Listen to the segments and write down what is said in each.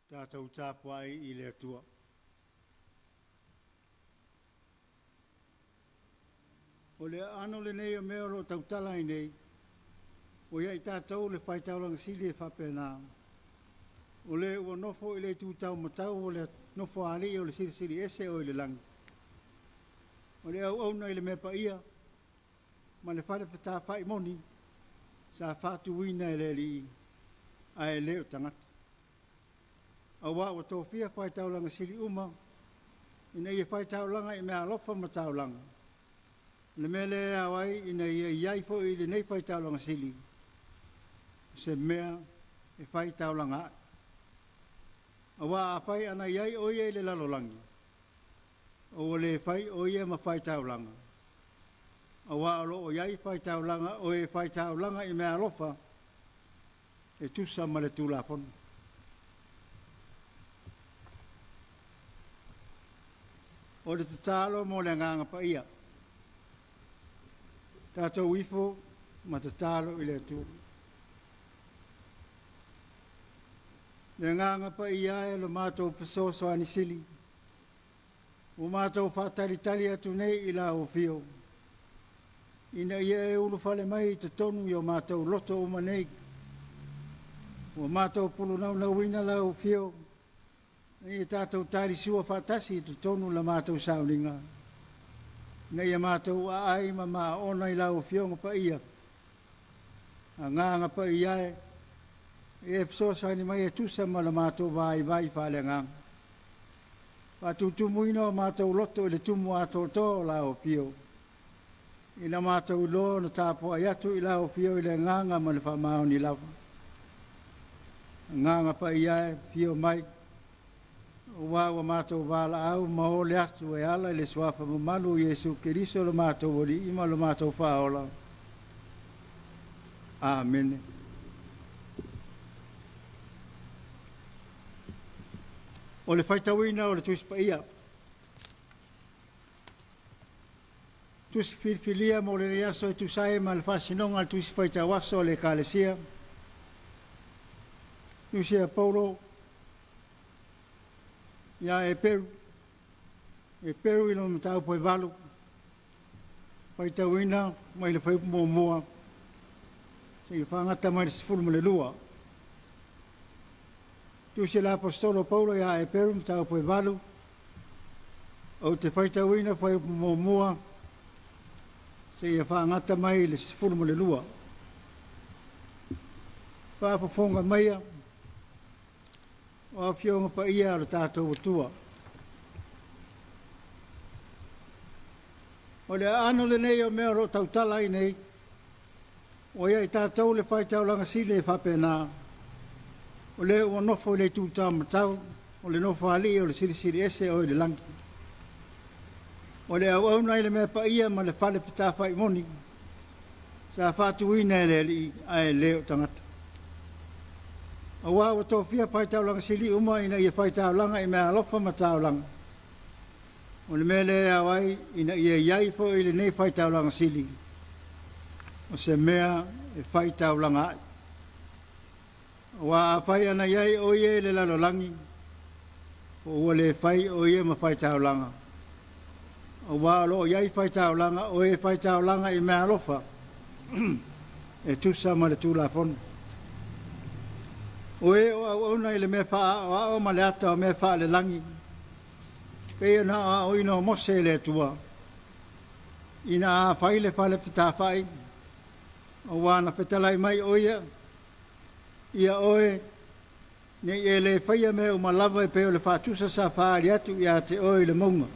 Tātou Tapua'iga I le atua. O le ano le nei o mea o lo tautala I nei, o ia I tātou le whaitauranga sili e whapena. O le ua nofo I le tūtau matau o le nofo ali o le siri ese o I le langi. O le au na I le mea pa ia, ma le whare pata whai moni, sa whatu wina I le li a e leo tangata. A wā o tō whia whaitauranga siri uma, ina ia whaitauranga I mea alofa matauranga. Le mea le awai ina ia iai fo I le nei whaitauranga siri. Se mea e whaitauranga ai. A wā a whai ana iai o ia I le lalolangi. O le whai o ia ma whaitauranga. A wā alo o iai whaitauranga o e whaitauranga I mea alofa e tusa ma le tūlafonu. O le tatalo mo le nganga pa ia. Tātou ifo ma tatalo I le atu. Le nganga pa ia e lo mātou pasoso ani sili. O mātou whātari atu nei I la o fio. Ina ia e ulu whale mai te tonu I o mātou loto o manei. O mātou pulu nau wina la o fio. Nei tātou tāri sua whātasi tu tonu la mātou sauninga. Nei a mātou a ai ma ona I lau whionga pa ia. A nganga pa ia e psosa ni mai e tusa ma la mātou vai whale ngang. Pātou tumuina o mātou loto I le tumu ato tō lau whio. Ina mātou lo na Tapua'iga atu I lau whio I le nganga ma le whamao ni lau. Nganga pa ia e whio mai. Wa mātou wala au maho le atu e ala le swafa malu Yesu Keriso le mātou ori ima le mātou whaola. Amen. O le whaitawina o le tuispa ia. Tusi filfilia mo le reaso e tusae ma le whasinonga le tusi whaitawaso le kalesia. Tusia Paulo. Ia e peru ilo matau poe walu. Pai tauina, mai le whaipu mo mua. Se i whangata mai le sifuru mo le lua. Tusi la apostolo Paulo ia e peru matau poe walu. O te whai tauina whaipu mo mua. Se i whangata mai le sifuru mo le lua. Whafafonga maia. O whionga pa ia o tātou atua. O le ano le nei o mea ro tautala I nei, o ia I tātou le whaitauranga sile e whapena. O le o nofo le tūtau matau, o le nofo ali o le siri ese o le langi. O le au nei le mea pa ia ma le whale pita whai moni, sa whatuina e le li ai leo tangata. A wā o tō whia whaitaulanga sili uma ina ia whaitaulanga I mea alofa mataulanga. O le mea le awai ina ia iai fo I le nei whaitaulanga sili. O se mea e whaitaulanga ai. O wā a whai ana iai o ia le lalolangi. O ua le whai o ia ma whaitaulanga. O wā alo o iai whaitaulanga o e whaitaulanga I mea alofa. E tusa ma le tūlafonu. O e o au nei le mea wha o ma le ata o mea wha le langi. Pea na o ino mose le tua. Ina a whai le wha le pita whai. O wana petalai mai o ia. Ia oe. Ne e le whaia mea o ma lava e peo le whatusa sa whaari atu ia te oe le maunga.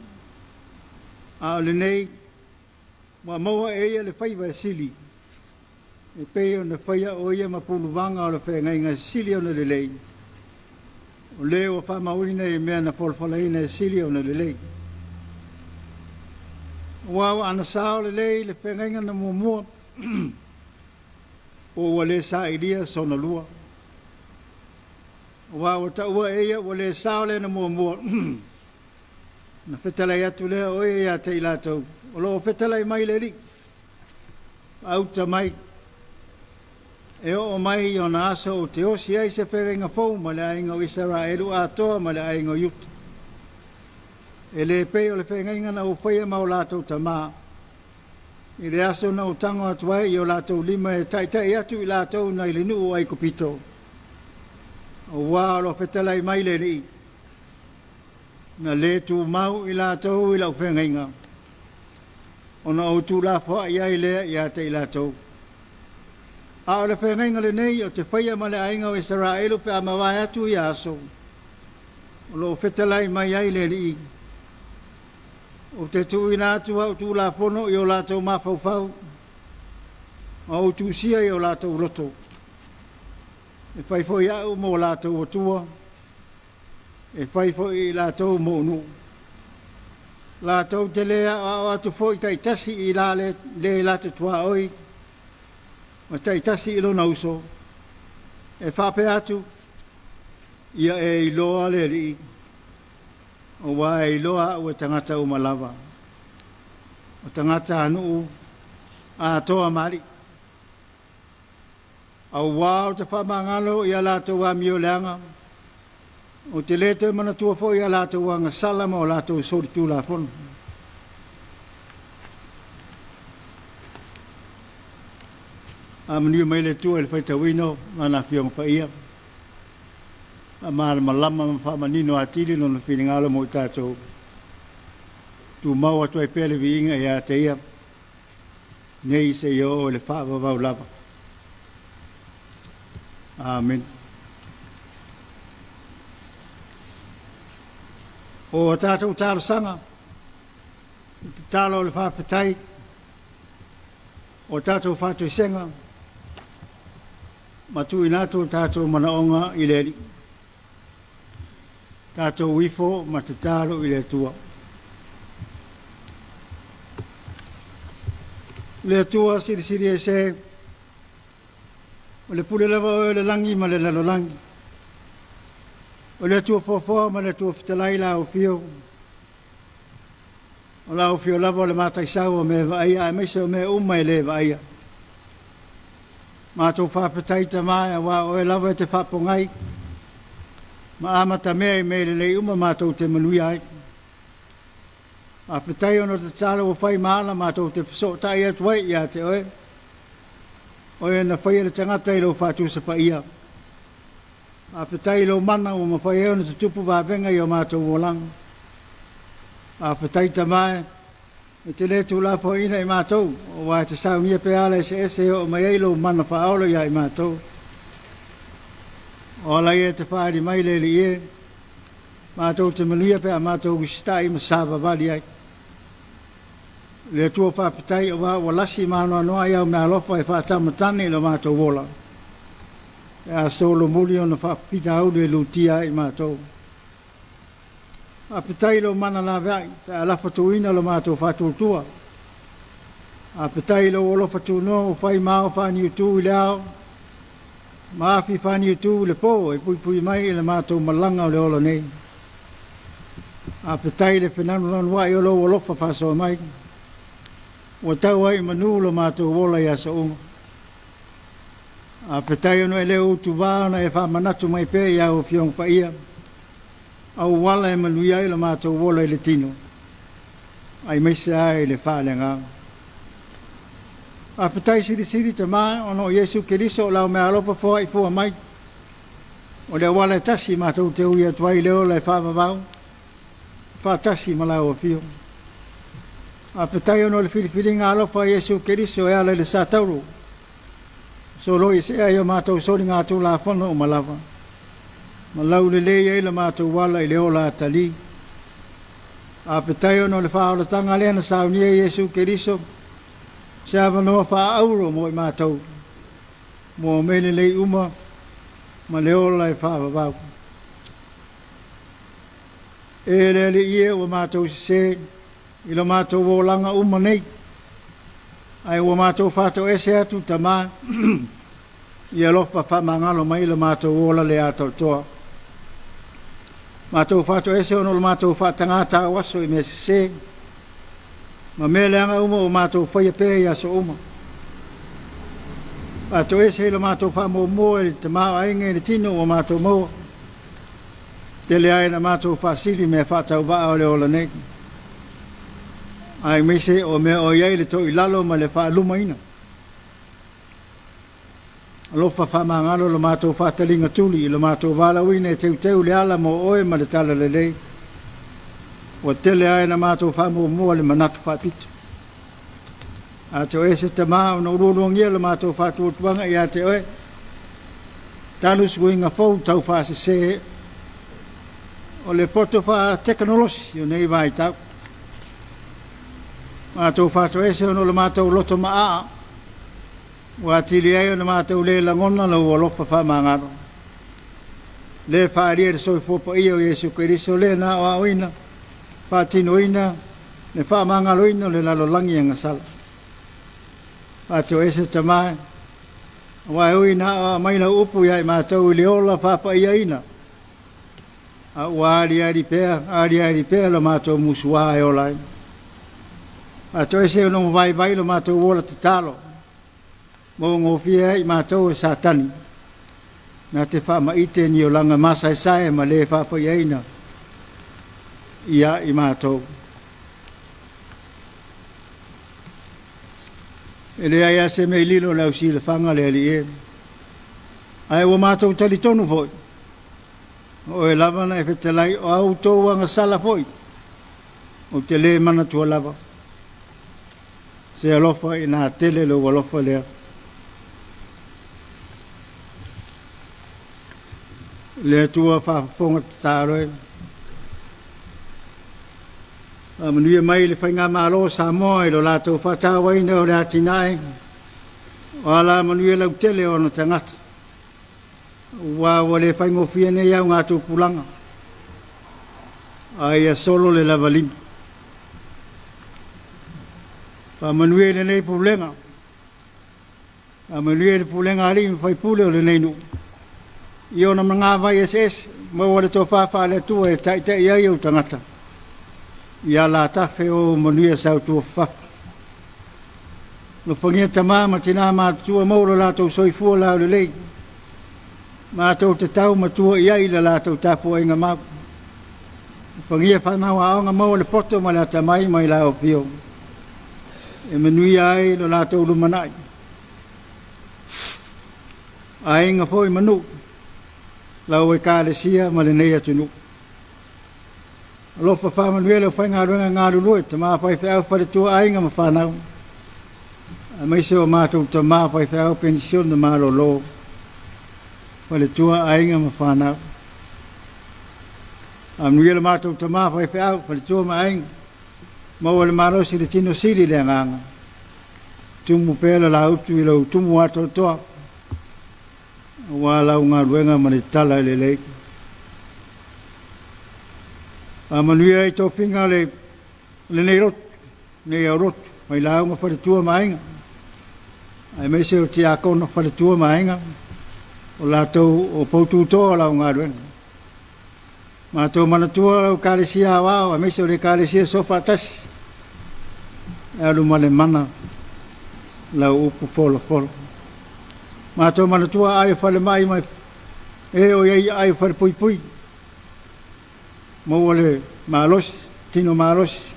A o le nei. Wa maua e ia le whaiva e sili. E peo na whaia o ia ma pulu wanga o le whainga inga sili o na lelei. O leo o whamauina e mea na wholwhalaina e sili o na lelei. O wawa ana sao lelei le whainga inga na mua. O wale sa ilia sona lua. O wawa ta ua eia wale sao le na mua. Na whetalai atu lea o ia te ilatou. O lo whetalai mai le li. Auta mai. E o mai o na aso o te osi ai se wherenga fau ma le ainga o Israelu atoa ma le ainga o Yuta. E le pei o le whenga inga na o whaia ma o lātou tamā. I le aso na o tango atuai i o lātou lima e taitai atu i lātou na i le nuu ai kopito. O wā o lo whetala i mai le ni. Na le tu mau i lātou i lau whenga inga. O na o tu la wha i ai lea i ate i lātou. A o le whenga le nei o te whaia ma le ainga o Israelu pe a mawai atu i aso. O lo whetala i mai ai le ni. O te tui nā tua o tū la whono i o lātou mawhauwhau. O tū sia i o lātou roto. E whaifo i au mō lātou o tua. E whaifo i lātou mō nu. Lātou te lea o atu fo i taitasi i la le lātou tua oi. Ma taitasi i lo nauso. E whape atu. Ia e i loa le ri. O wā e loa o tangata o malawa. O tangata anu a toa mari. Au wā o te whamangalo i a lātou a mio leanga. O te leto mana tua fo i a lātou a ngasalama o lātou sori tū la whono. A maniu mai le tua e le whaitawino mana whionga pa ia. A mara malama ma whamanino a tiri no na whiringalo mo i tātou. Tu mau atu ai pele vi inga i a te ia. Nei se i o le whaavavau lava. Amen. O tātou tālo sanga. Te tālo le whaapetai. O tātou whātou senga. Matu i nātou tātou manaonga i leri. Tātou wifo ma te tālo i le tua. Le tua siri e se. O le pule lava o le langi ma le lalo langi. O le tua fofoa ma le tua fitalai la o fio. O la o fio lava o le matai sau o me vaia. E meise o me umai le vaia. Mātou whapetai tamai a wā o e lava e te whapongai. Ma amata mea i mele lei uma mātou te manui ai. A petai ono te tala o whai maala mātou te whaso tai atu ai i a te oe. Oe na whai ele tangata i lo whātou sa pa ia. A petai lo mana o ma whai ono te tupu wāwenga i o mātou o langa. A petai tamai e te le tu la fo ina i mātou. O wā te saunia pe ala e se ese o mai lo mana whaolo ia i mātou. O la e te whaari mai le li e. Mātou te manuia pe a mātou wistai ma sāwa wali ai. Le tua whapetai o wa lasi mānoa noa iau me alofa e whaatamatane lo mātou wola. E a solo muli o na whapita au le lutia i mātou. A petai lo mana la vai, pe a lafa tuina lo mātou whatultua. A petai lo olofa tu no o whai mao whani utu i leao. Maafi whani utu le po, e pui mai e le mātou malanga o le olo nei. A petai le whenanu lanu wai o lo olofa whasoa mai. O tau ai manu lo mātou wola i asa unga. A petai ono e leo utu wāna e whamanatu mai pe i au whiong pa ia. Au wala e manu iai lo mātou wola i le tino. Ai meise ai le whālenga. A petai siri te maa ono Yesu Keriso lau mea alofa fua i fua mai. O le wala e tasi mātou te ui atuai leo lai whaavavau. Whaatasi ma lau o fio. A petai ono le filifilinga alofa Yesu Keriso e ala le sātauru. So loi se ai o mātou sori ngā tū la whono o malawa. Ma lau le lei e la mātou wala i leo la tali. A petai ono le whaola tanga lena saunia Yesu Keriso. Se avanoa wha auro mo i mātou. Mo mele lei uma, ma leola e wha wawau. E le le ie o mātou se, i lo mātou o langa uma nei. Ai o mātou whātou ese atu tamā. I alofa wha mangalo mai lo mātou o la le ato toa. Mātou whātou ese ono lo mātou wha tangata waso i me se. Ma me leanga uma o mātou whaia pēi aso uma. Pato ese lo mato fa mo e te mau ainge ni tino o mato mo. Te le ai na mato fa sili me fa tau ba o le ola nei. Ai mese o me o iei le to i lalo ma le fa luma ina. Alofa fa mangalo lo mato fa talinga tuli lo mato vala wina e teu le ala mo oe ma le tala le lei. O te le ai na mato fa mo le manatu fa pitu. A te oe se te maa o na uruangia le mato fa tuatuanga i a te oe. Talu suinga fau tau fa se o le poto fa teknolosi o nei vai tau. Mato fa to ese o no le mato loto maa. Wa tili ai o le mato le langona lo o lofa fa mangaro. Le fa aria so fo po io Yesu Kristo le na o awina. Fa tino ina le fa mangalo ina le lalo langi nga sala. Pato ese tamai. Wa uina mai la upu ya mato le ola fa pa ia ina. Wa ari pe lo mato musua e ola. Pato ese no vai lo mato wola talo. Mo ngofia i mato satani. Na te fa maite ni olanga masa sai ma le fa pa ia ina. Ia i mato. Ele ai se me lilo la usi le fanga le ali e. Ai o mato tali tonu foi. O e lava na e fetelai o auto wanga sala foi. O te le mana tua lava. Se alofa ina tele lo alofa le. Le tua fa fonga taro. Manuia mai le whainga malo Samoa lo lato whatawa ina o le atinai. O ala manuia lau tele o na tangata. Wa le whaingo whiane iau ngātou pulanga. Ai a solo le lavalimi. Pa manuia le nei pulenga. A manuia le pulenga ali mi whai pule o le nei nu. Io na mga vai SS. Mo wale tō whawha le tua e tai iai au tangata. Ia la tafe o manuia sau tua fafa. Lo whangia tamā ma tina ma tua mauro la tau soifua la le lei. Ma tau te tau ma tua iai la tau Tapua'iga mau. Whangia whanau aonga mau le poto ma la tamai mai la o pio. E manuia ai lo la tau lumanai. A inga foi manu. Lau e kālesia ma le nei atunu. Lo fa fa manuele fa nga lu te ma fa fa fa tu ai nga ma fa na mai se o ma tu te ma fa fa pension de ma lo fa le tu ai nga ma fa na manuele ma tu te ma fa fa le tu ma ai ma o le ma lo si le tino si le nga tu mu pe la u tu lo tu mu ato to wa la nga lu nga ma le tala le manuia i tō whinga le nei rot, nei au rot, mai launga wharetua mainga. Ai mei se o te akona wharetua mainga, o lātou o poutu toa lau ngā ruenga. Mā tō manatua lau kālesia awao, ai mei se o le kālesia sofa tasi. E alu ma le mana lau upu folo. Mā tō manatua ai whale mai mai, e o iei ai whale pui. Mo wale malos, tino malos,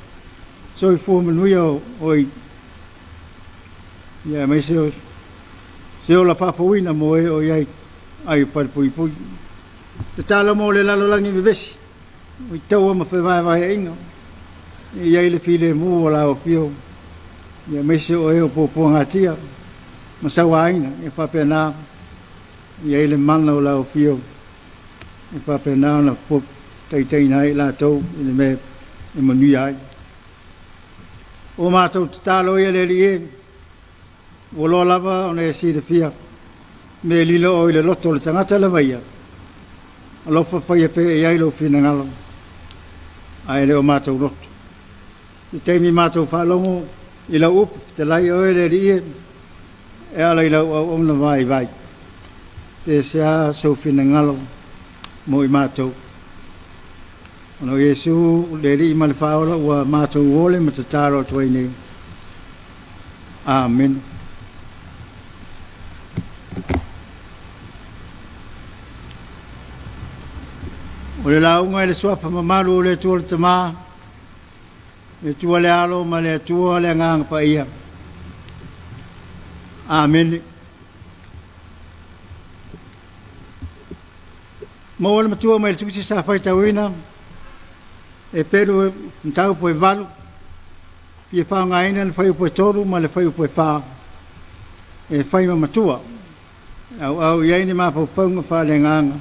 soi fu manuia oi. Ia mai se o la whawhawina mo e o iai ai whare pui. Te tala mo le lalo langi vivesi, o i taua ma whewai e inga. Iai le file mu o lao pio. Ia mai se o e o pōpua ngatia, ma sawa aina, e whapena. Iai le mana o lao pio, e whapena na pōpua. Tai nai la tau ina me e manui ai. O mātou te tālo ia le li e, o lo lava o ne si de fia, me lilo o ile loto le tangata lava ia. Alofa whaia pe e ai lo fina ngalo, ai le o mātou roto. I teimi mātou whalongo, i lau upu, te lai o le li e ala i lau au omna vai. Te sea so fina ngalo, mo i mātou. Ono Yesu le ri ma le whaola ua mātou ole ma te tāro tuai nei. Amen. O le launga e le suafa mamalu o le tua le tama, le tua le alo ma le tua le ngang pa ia. Amen. Mo le matua mai le tusi sa fai tauina, e peru mtau po e valu, pia wha ngaina le fai upo e toru ma le fai upo e wha, e fai ma matua. Au iei ni mapau whaunga wha le nganga,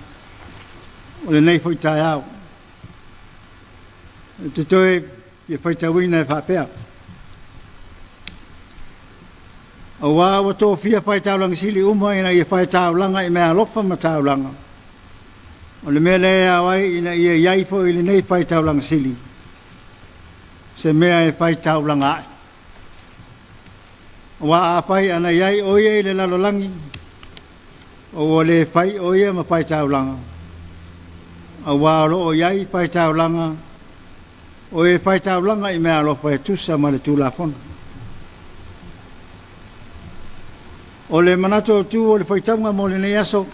o le nei fai Taeao. Te toe, pia fai tauina e wha pea. O wā wa tō fia whai taulanga sili uma ina i whai taulanga i mea lofa ma taulanga. O le mea lea awai ina i iai fo i le nei whai taulanga sili. Se mea e whai taulanga ai. O wā a whai ana iai oia i le lalolangi. O le whai oia ma whai taulanga. O wā o iai whai taulanga. O e whai taulanga i mea lofa e tusa ma le tūlafona. O le manato tu o le whaitanga mo le nei aso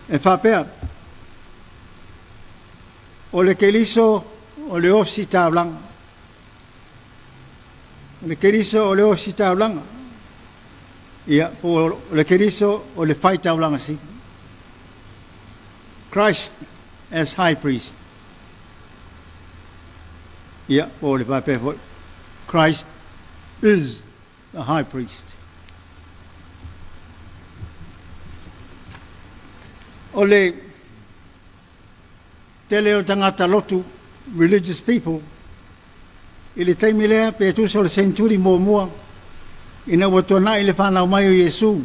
e whapea. O le keliso o le osi tāulanga. O le keliso o le osi tāulanga. Ia, o le keliso o le whai tāulanga si. Christ as high priest. Ia, o le whapea. Christ is the high priest. O le tele o tangata lotu, religious people, i le taimi lea pe tu so le centuri mo mua, ina watona i le whanau mai o Yesu.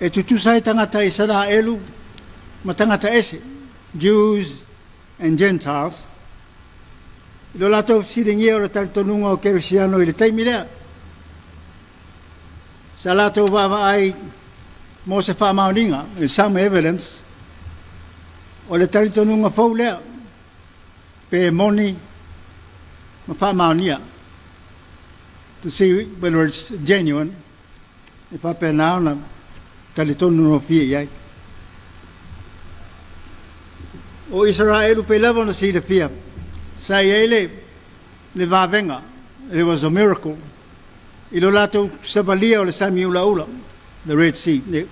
E tu sai tangata i sada elu, ma tangata ese, Jews and Gentiles. I lo lato siringia o le talitonunga o kerisiano i le taimi lea. Sa lato wawa ai, mo se wha maoninga, some evidence, o le talitonunga fau lea, pe moni, ma wha maonia, to see whether it's genuine, e wha pe nao na talitonunga fia iai. O Israelu pe lewa na si le fia, sa iei le vavenga, it was a miracle. I lo lato savalia o le sami ula, the Red Sea.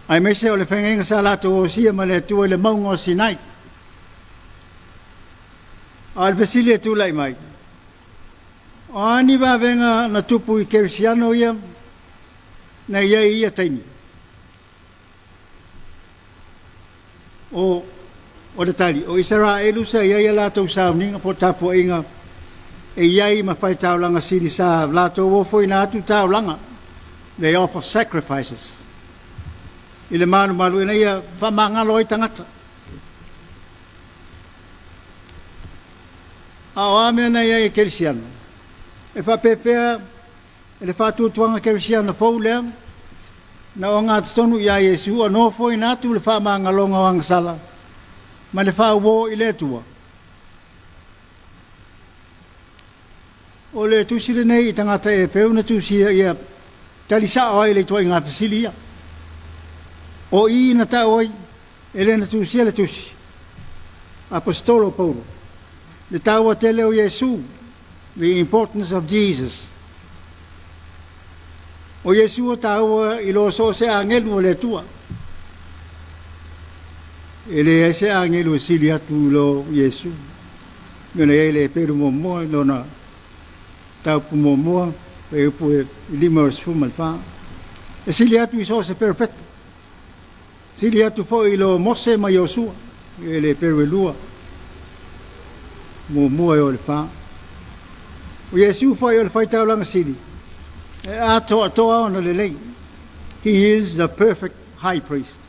Ai mese o le whengenga sa lato o sia ma le tua le maunga o Sinai. A le vesilia tūlai mai. O ani wawenga na tupu i kerisiano ia, na ia taimi. O le tali, o Israelu sa ia lato sauninga po Tapua'iga, e iai ma whai taulanga siri sa lato o foi na atu taulanga. They offer sacrifices. I le malu ina ia whamangalo i tangata. A o amea na ia i kerisiano. E whapepea, e le whatuatuanga kerisiano fau lea, na o ngā tonu ia Yesu, anō foi nātu le whamangalonga o angasala, ma le whauwo i le tua. O le tusire nei i tangata e peu na tusia ia, talisa oi le toi ngā pesilia. O I na ta oi, e le na tusia le tusi. Apostolo Paulo. Le taua tele o Yesu, the importance of Jesus. O Yesu o taua I lo so se angelu o le tua. E le se angelu sili atu lo Yesu. Nona e le peru mo moa, nona tau pu mo moa, e upu e lima o sfuma pa. E sili atu I so se perfetto. Sili atu fo I lo Mose ma Yosua, e le peru e lua. Mo moa e o le pa. O Yesu fo I o le fai taulanga sili. E a toa ona le lei. He is the perfect high priest.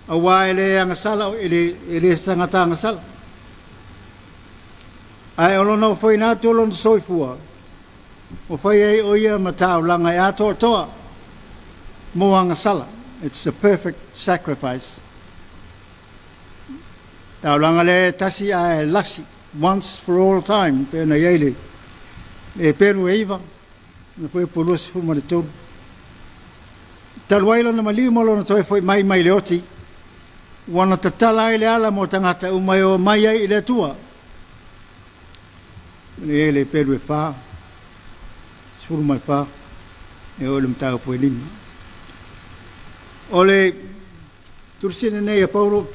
A wai le angasala, ele tangata angasala. Ai olona foi na tolon soifua. O foi ai oia matau langa e toa. Mo angasala. It's a perfect sacrifice. Tau langa le tasi ai lasi once for all time pe na yele. E peru eiva na foi polos fuma de todo. taluailo na mali mo lona toi foi mai mai leoti. Wana tatala ile ala mo tangata umai o mai ai ile tua. Ele peru e fa. Sfuru mai fa. E ole mtau foi lima. Ole tursine nei e Paulo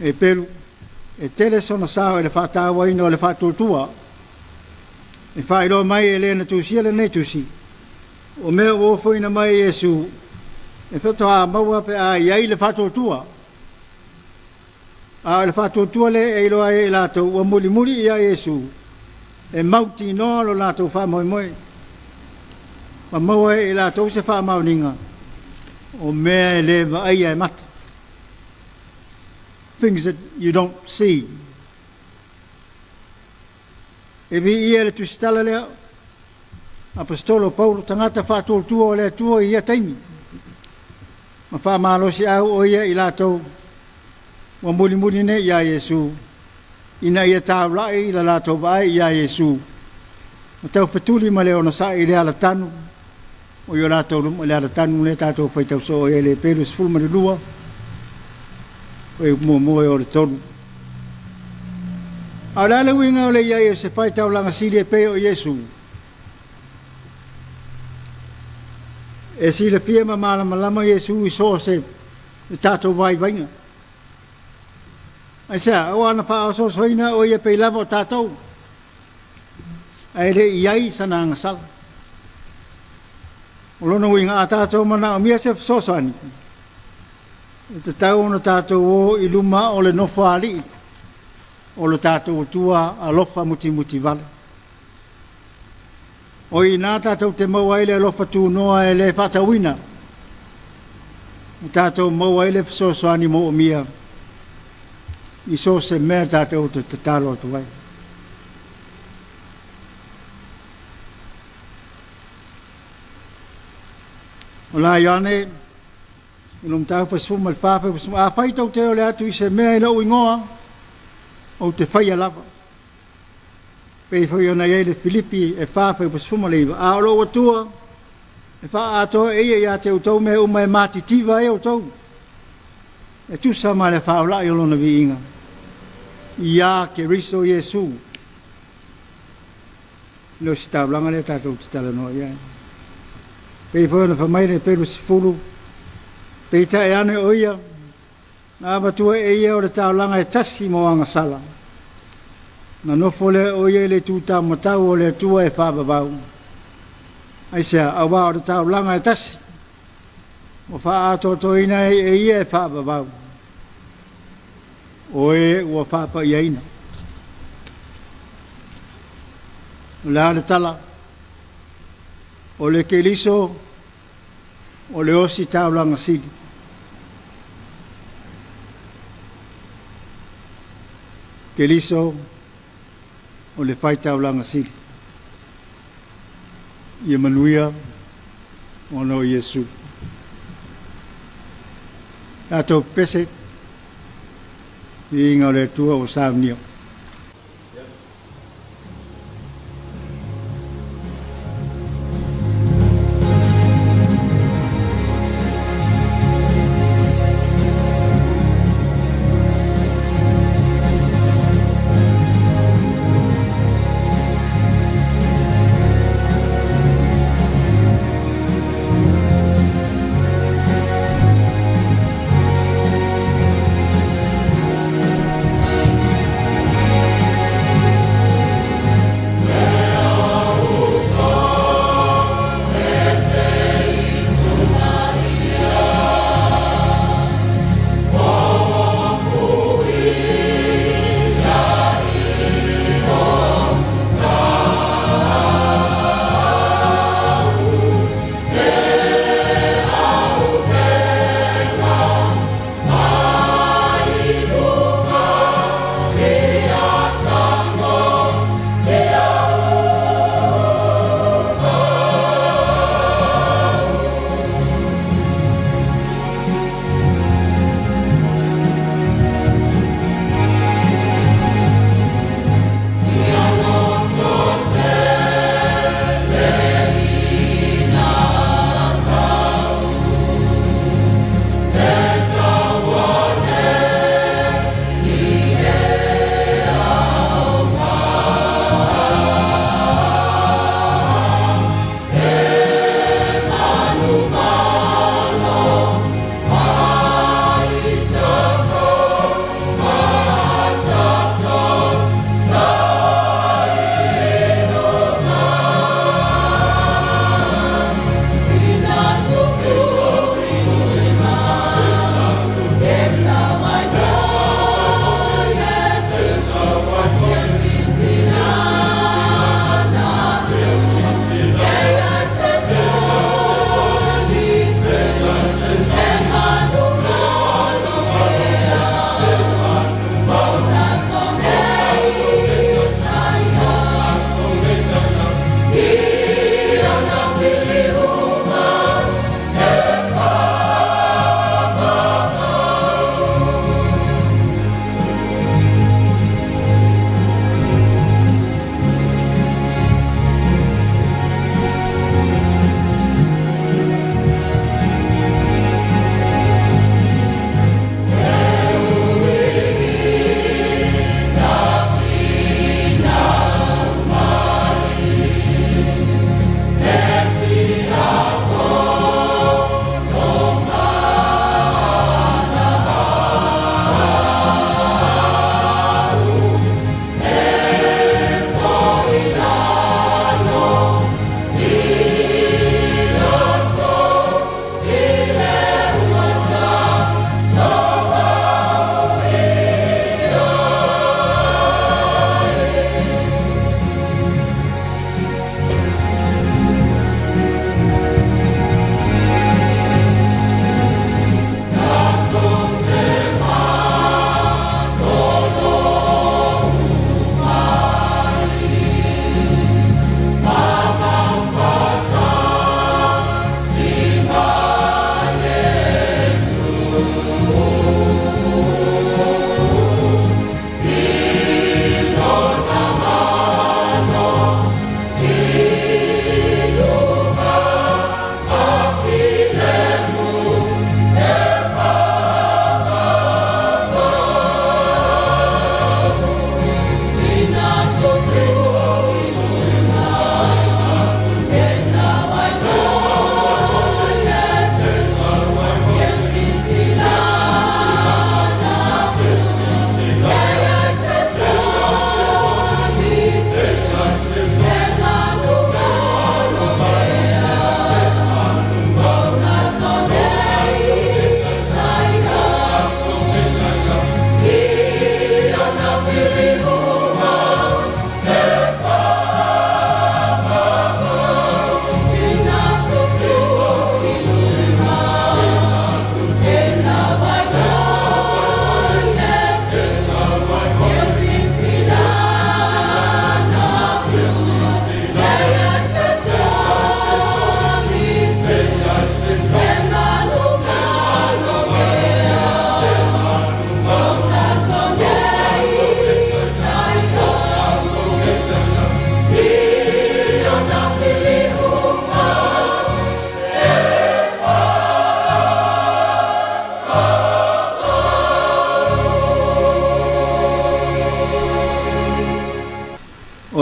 e peru e tele sona sao ele fa tawa ino ele fa tutua. E fa ilo mai ele na tusi ele nei tusi. O me o foi na mai Yesu. E feto a maua pe a iai le fa tutua. A le fa tutua le e ilo ai la to o muli muli ia Yesu. E mauti no lo la to fa moi moi. Ma maua e la to se fa mauninga. O me le va ai ai mata. Things that you don't see. E vi ia le tu stala le apostolo Paulo tangata fa tu o le tu ia taimi. Ma fa malo si au o ia i lato wa muli muli ne ia Yesu. Ina ia taula i la lato vai ia Yesu. Ma tau fatuli ma le ona sa i le ala tanu. O yo lato le ala tanu le tato fai tau so e le pelus fulma de lua. O mo o le tonu. A la le winga o le ia se fai tau langa sili e pe o Yesu. E si le fia ma malama Yesu i so se tato vai vainga. Ai sa, o ana pa o so soina o ia pe lava o tatou. Ai le iai sana ngasal. O lona winga a tatou mana o mia se so soani. E te tau na tatou o i luma o le nofa ali. O le tatou tua a lofa muti muti vale. O i nā tātou te maua ele alofa tū noa ele whatawina. O tātou maua ele whasosoani mo o mia. I so se mea tātou te tālo atu wai. O la iane, ilum tāu pasfuma le whāwhi, a whaitau te o le atu i se mea ila uingoa, o te whaia lava. Pei foi ona ele Filipi e fa foi pasfuma leiva a lo watua e fa ato e ia te utou me o mai matitiva e utou e tu sama le fa la yo lona viinga ia ke riso Yesu lo sta blanga le tato tala no ia pei foi ona fa mai le pelu sifulu pei ta e ane o ia na batua e ia o le taulanga e tasi mo anga sala. Na nofo le o ye le tuta matau o le tua e whababau. Ai sea, au wā o le tau langa e tasi. O wha ato to ina e ia e whababau. O e ua whapa ia ina. O le ale tala. O le keliso. O le osi tau langa sili. Keliso. O le fai tau langa sili. Ia manuia o no Yesu. Tato pese i inga o le tua o saunio.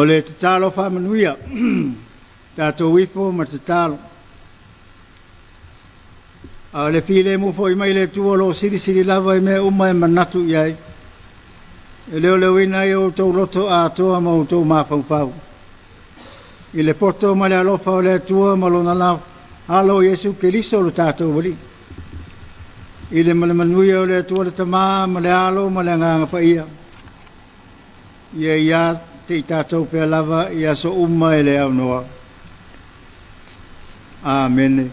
O le te talo whamanuia, tātou wifo ma te talo. A le while mu fo i mai le tuolo siri siri lava i mea uma e manatu iai. E leo leo ina i o tau roto a toa ma o tau mawhauwhau. I le poto ma le alofa o le tua ma lo na la halo Yesu Keliso lo tātou wali. I le malamanuia o le tua le tamā ma le alo ma le nganga pa ia. Ia te i tātou pia lava ia so uma e le au noa. Amen.